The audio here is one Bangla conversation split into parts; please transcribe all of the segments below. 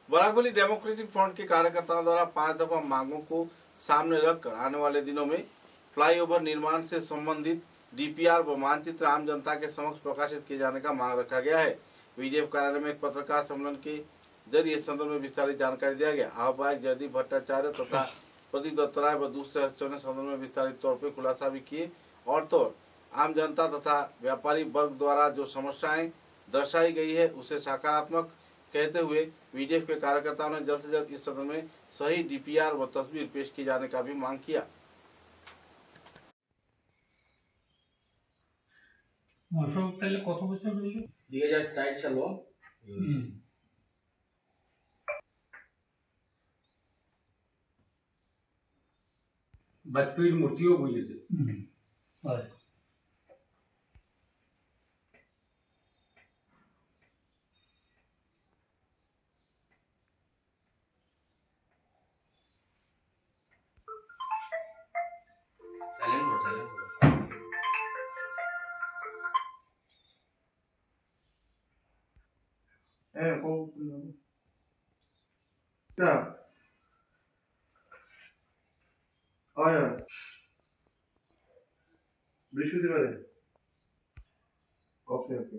बरागुली डेमोक्रेटिक फ्रंट के कार्यकर्ताओं द्वारा 5 दफा मांगों को सामने रखकर आने वाले दिनों में फ्लाईओवर निर्माण से संबंधित डीपीआर व मानचित्र आम जनता के समक्ष प्रकाशित किए जाने का मांग रखा गया है। वीडीएफ कार्यालय में एक पत्रकार सम्मेलन के जरिए इस संदर्भ में विस्तारित जानकारी दिया गया। आह्वायक जयदीप भट्टाचार्य तथा प्रदीप दत्तराय व दूसरे सदस्यों ने संदर्भ में विस्तारित तौर पर खुलासा भी किए और तो आम जनता तथा व्यापारी वर्ग द्वारा जो समस्याएं दर्शाई गई है उसे सकारात्मक कहते हुए वीडीएफ के कार्यकर्ताओं ने जल्द से जल्द इस सदन में सही डीपीआर व तस्वीर पेश किए जाने का भी मांग किया। कत बছর হইল? 2004 সাল বাজপেয়ীর মূর্তিও বইয়েছে। साइलेंट हो বৃহস্পতিবারে ওকে ওকে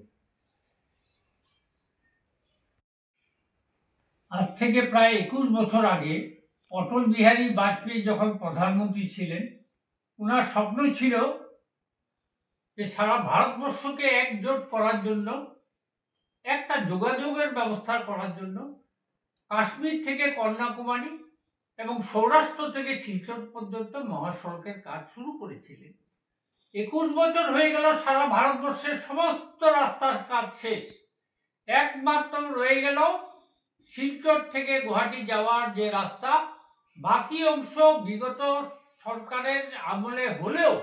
আজ থেকে প্রায় 21 বছর আগে অটল বিহারী বাজপেয়ী যখন প্রধানমন্ত্রী ছিলেন, ওনার স্বপ্ন ছিল যে সারা ভারতবর্ষকে একজোট করার জন্য, একটা যোগাযোগের ব্যবস্থা করার জন্য কাশ্মীর থেকে কন্যাকুমারী এবং সৌরাষ্ট্র থেকে শিলচর পর্যন্ত মহাসড়কের কাজ শুরু করেছিলেন। 21 বছর হয়ে গেল, সারা ভারতবর্ষের সমস্ত রাস্তার কাজ শেষ। একমাত্র রয়ে গেল শিলচর থেকে গুয়াহাটি যাওয়ার যে রাস্তা। বাকি অংশ বিগত সরকারের আমলে হলেও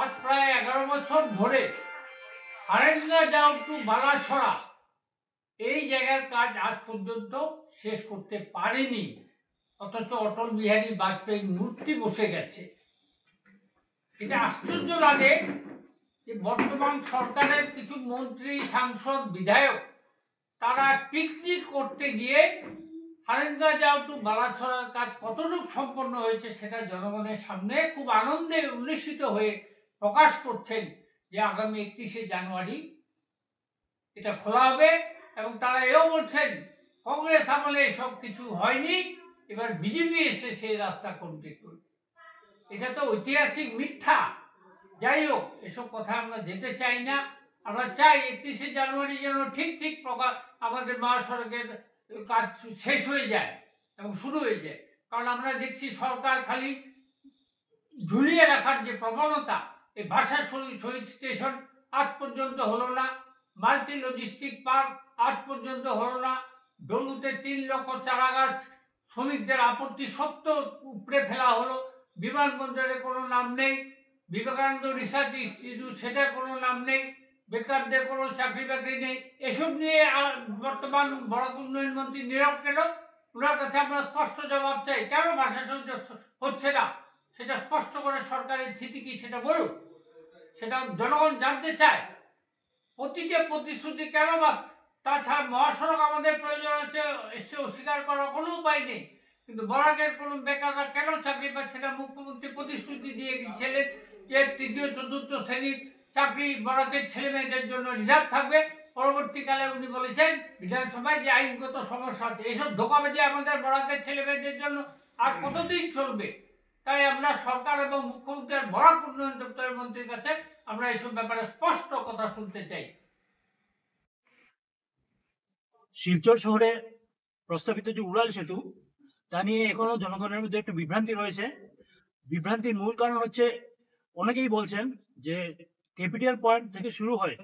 আজ প্রায় 11 বছর ধরে হারেঙ্গা যাও টু বালাছড়া এই জায়গার কাজ আজ পর্যন্ত শেষ করতে পারেনি, অথচ অটল বিহারী বাজপেয়ীর মূর্তি বসে গেছে। এটা আশ্চর্য লাগে যে বর্তমান সরকারের কিছু মন্ত্রী, সাংসদ, বিধায়ক তারা পিকনিক করতে গিয়ে হারেঙ্গা যাও টু বালাছড়ার কাজ কতটুকু সম্পন্ন হয়েছে সেটা জনগণের সামনে খুব আনন্দে উল্লসিত হয়ে প্রকাশ করছেন যে আগামী 31শে জানুয়ারি এটা খোলা হবে। এবং তারা এও বলছেন কংগ্রেস আমলে এসব কিছু হয়নি, এবার বিজেপি এসে সেই রাস্তা কমপ্লিট করছে। এটা তো ঐতিহাসিক মিথ্যা। যাই হোক, এসব কথা আমরা যেতে চাই না। আমরা চাই 31শে জানুয়ারি যেন ঠিক আমাদের মহাসড়কের কাজ শেষ হয়ে যায় এবং শুরু হয়ে যায়। কারণ আমরা দেখছি সরকার খালি ঝুলিয়ে রাখার যে প্রবণতা, এই ভাষা শহীদ স্টেশন আজ পর্যন্ত হলো না, মাল্টি লজিস্টিক পার্ক আজ পর্যন্ত হলো না, ডলুতে 3 লক্ষ চারা গাছ শ্রমিকদের আপত্তি সত্ত্বেও উপড়ে ফেলা হলো, বিমানবন্দরে কোনো নাম নেই, বিবেকানন্দ রিসার্চ ইনস্টিটিউট সেটার কোনো নাম নেই, বেকারদের কোনো চাকরি বাকরি নেই। এসব নিয়ে বর্তমান বরাক উন্নয়ন মন্ত্রী নীরব কেন? ওনার কাছে আমরা স্পষ্ট জবাব চাই, কেন ভাষা শহীদ হচ্ছে না সেটা স্পষ্ট করে সরকারের স্থিতি কি সেটা বলুন, সেটা জনগণ জানতে চায়। প্রতিটা প্রতিশ্রুতি কেন বা? তাছাড়া মহাসড়ক আমাদের প্রয়োজন আছে, এসে অস্বীকার করার কোনো উপায় নেই, কিন্তু বরাকের কোনো বেকাররা কেন চাকরি পাচ্ছে না? মুখ্যমন্ত্রী প্রতিশ্রুতি দিয়ে গিয়েছিলেন যে 3য় 4র্থ শ্রেণীর চাকরি বরাকের ছেলে মেয়েদের জন্য রিজার্ভ থাকবে। পরবর্তীকালে উনি বলেছেন বিধানসভায় যে আইনগত সমস্যা আছে। এসব ধোঁকাবাজি আমাদের বরাকের ছেলে মেয়েদের জন্য আর কতদিন চলবে? তাই আমরা সরকার এবং মুখ্যমন্ত্রীর বরাক উন্নয়ন দপ্তরের মন্ত্রীর কাছে আমরা এসব ব্যাপারে স্পষ্ট কথা শুনতে চাই। শিলচর শহরে প্রস্তাবিত যে উড়াল সেতু, তা নিয়ে এখনো জনগণের মধ্যে একটু বিভ্রান্তি রয়েছে। বিভ্রান্তির মূল কারণ হচ্ছে, অনেকেই বলছেন যে ক্যাপিটাল পয়েন্ট থেকে শুরু হয়,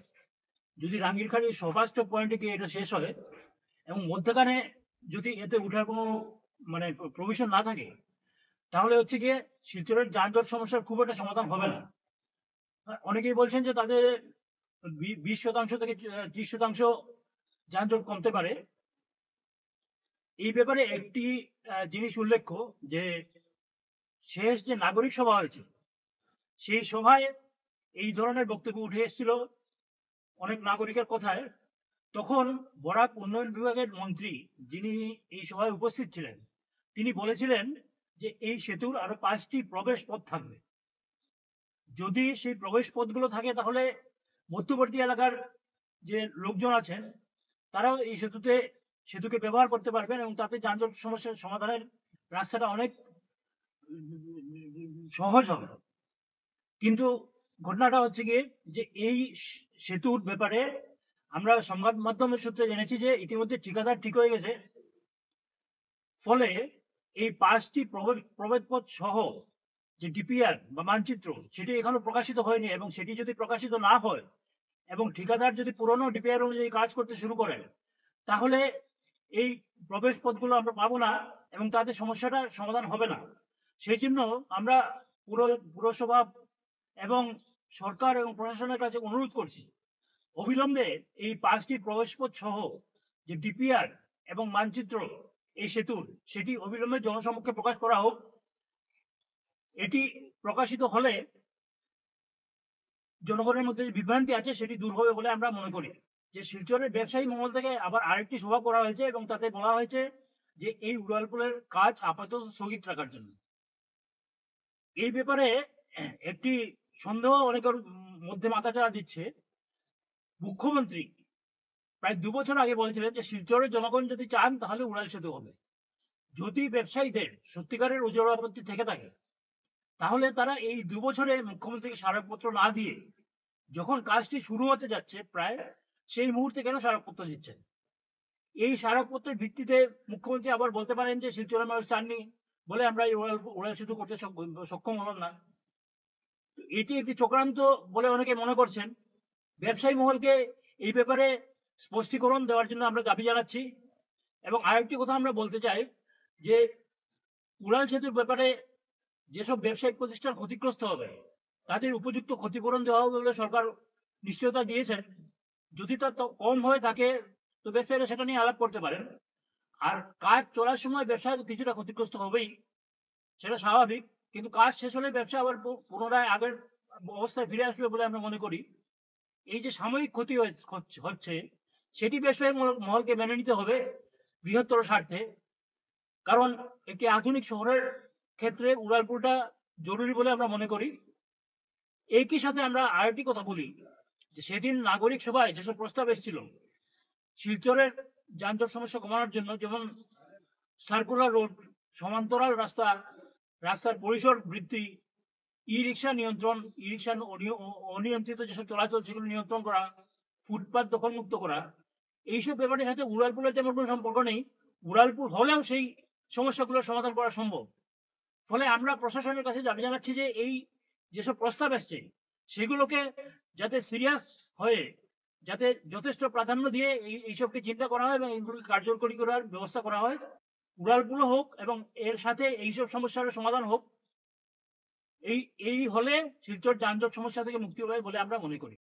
যদি রাঙ্গিরখাড়ি সবাস্ট পয়েন্টে গিয়ে এটা শেষ হয় এবং মধ্যখানে যদি এতে উঠার কোনো প্রভিশন না থাকে, তাহলে হচ্ছে গিয়ে শিলচরের যানজট সমস্যার খুব একটা সমাধান হবে না। অনেকেই বলছেন যে তাদের 20% থেকে 30% যানজট কমতে পারে। এই ব্যাপারে একটি জিনিস উল্লেখ্য যে শেষ যে নাগরিক সভা হয়েছে, সেই সভায় এই ধরনের বক্তব্য উঠে এসেছিল অনেক নাগরিকের কথায়। তখন বরাক উন্নয়ন বিভাগের মন্ত্রী, যিনি এই সভায় উপস্থিত ছিলেন, তিনি বলেছিলেন যে এই সেতুর আরো 5টি প্রবেশ পথ থাকবে। যদি সেই প্রবেশ পথগুলো থাকে তাহলে মধ্যবর্তী এলাকার যে লোকজন আছেন তারাও এই সেতুকে ব্যবহার করতে পারবেন এবং তাতে যানজট সমস্যার সমাধানের রাস্তাটা অনেক সহজ হবে। কিন্তু ঘটনাটা হচ্ছে গিয়ে যে এই সেতুর ব্যাপারে আমরা সংবাদ মাধ্যমের সূত্রে জেনেছি যে ইতিমধ্যে ঠিকাদার ঠিক হয়ে গেছে। ফলে এই 5টি প্রবেশ পথ সহ যে ডিপিআর বা মানচিত্র সেটি এখনো প্রকাশিত হয়নি, এবং সেটি যদি প্রকাশিত না হয় এবং ঠিকাদার যদি পুরনো ডিপিআর অনুযায়ী কাজ করতে শুরু করেন তাহলে এই প্রবেশ পথগুলো আমরা পাবো না এবং তাতে সমস্যাটা সমাধান হবে না। সেই জন্য আমরা পুরসভা এবং সরকার এবং প্রশাসনের কাছে অনুরোধ করছি অবিলম্বে এই 5টি প্রবেশ পথ সহ যে ডিপিআর এবং মানচিত্র এই সেতুর সেটি অবিলম্বে জনসমক্ষে প্রকাশ করা হোক। এটি প্রকাশিত হলে জনগণের মধ্যে যে বিভ্রান্তি আছে সেটি দূর হবে বলে আমরা মনে করি। যে শিলচরের ব্যবসায়ী মহল থেকে আবার আরেকটি সভা করা হয়েছে এবং তাতে বলা হয়েছে যে এই উড়ালপুলের কাজ আপাতত স্থগিত রাখার জন্য। এই ব্যাপারে একটি সন্দেহ অনেকের মধ্যে মাথাচাড়া দিচ্ছে। মুখ্যমন্ত্রী প্রায় 2 বছর আগে বলেছিলেন যে শিলচরের জনগণ যদি চান তাহলে উড়াল সেতু হবে। যদি ব্যবসায়ীদের সত্যিকারের ওজোর আপত্তি থেকে থাকে তাহলে তারা এই 2 বছরে মুখ্যমন্ত্রীকে স্মারকপত্র না দিয়ে যখন কাজটি শুরু হতে যাচ্ছে প্রায় সেই মুহূর্তে কেন স্মারকপত্র দিচ্ছেন? এই স্মারকপত্রের ভিত্তিতে মুখ্যমন্ত্রী আবার বলতে পারেন যে শিলচরের মানুষ চাননি বলে আমরা এই উড়াল সেতু করতে সক্ষম হলাম না। এটি একটি চক্রান্ত বলে অনেকে মনে করছেন। ব্যবসায়ী মহলকে এই ব্যাপারে স্পষ্টীকরণ দেওয়ার জন্য আমরা দাবি জানাচ্ছি। এবং আরেকটি কথা আমরা বলতে চাই যে উড়াল সেতুর ব্যাপারে যেসব ব্যবসায়িক প্রতিষ্ঠান ক্ষতিগ্রস্ত হবে তাদের উপযুক্ত ক্ষতিপূরণ দেওয়া হবে বলে সরকার নিশ্চয়তা দিয়েছেন। যদি তা কম হয়ে থাকে তো ব্যবসায়ীরা সেটা নিয়ে আলাপ করতে পারেন। আর কাজ চলার সময় ব্যবসা কিছুটা ক্ষতিগ্রস্ত হবেই, সেটা স্বাভাবিক, কিন্তু কাজ শেষ হলে ব্যবসা আবার পুনরায় আগের অবস্থায় ফিরে আসবে বলে আমরা মনে করি। এই যে সাময়িক ক্ষতি হচ্ছে সেটি ব্যবসায়ী মহলকে মেনে নিতে হবে বৃহত্তর স্বার্থে। কারণ একটি আধুনিক শহরের ক্ষেত্রে উড়ালপুলটা জরুরি বলে আমরা মনে করি। একই সাথে আমরা আরেকটি কথা বলি যে সেদিন নাগরিক সভায় যেসব প্রস্তাব এসেছিল শিলচরের যানজট সমস্যা কমানোর জন্য, যেমন সার্কুলার রোড, সমান্তরাল রাস্তার পরিসর বৃদ্ধি, ই রিক্সা নিয়ন্ত্রণ, ই রিক্সা অনিয়ন্ত্রিত যেসব চলাচল সেগুলো নিয়ন্ত্রণ করা, ফুটপাত দখলমুক্ত করা, এইসব ব্যাপারের সাথে উড়ালপুলের তেমন কোনো সম্পর্ক নেই। উড়ালপুল হলেও সেই সমস্যাগুলোর সমাধান করা সম্ভব। ফলে আমরা প্রশাসনের কাছে দাবি জানাচ্ছি যে এই যেসব প্রস্তাব আসছে সেগুলোকে যাতে সিরিয়াস হয়ে যাতে যথেষ্ট প্রাধান্য দিয়ে এইসবকে চিন্তা করা হয় এবং এইগুলোকে কার্যকরী করার ব্যবস্থা করা হয়। উড়ালপুলও হোক এবং এর সাথে এইসব সমস্যার সমাধান হোক। এই হলে শিলচর যানজট সমস্যা থেকে মুক্তি পাবে বলে আমরা মনে করি।